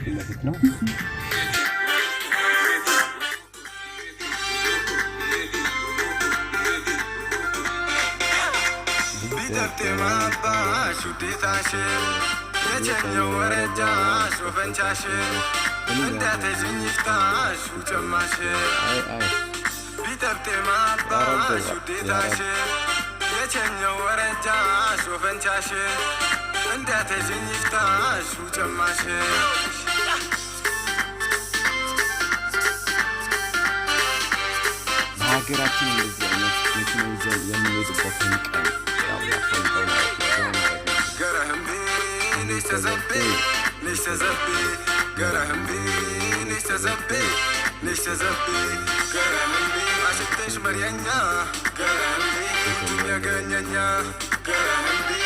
ፊት ለፊት ነው። ሀገራችን እንደዚህ አይነት መኪና ይዘን የምንሄድበትን ቀን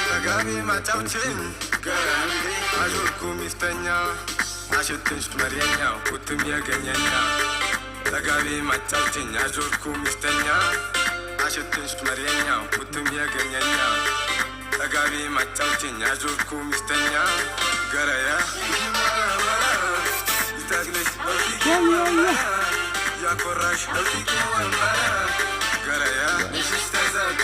ለጋቢ ማጫውችኝ አጆርኩ ሚስተኛ አሽትንሽ መሪኛ ኩትም ያገኘኛ ለጋቢ ማጫውችኝ አጆርኩ ሚስተኛ ገረያ ይታግለሽ ያኮራሽ ገረያ ንሽሽ ተዘጌ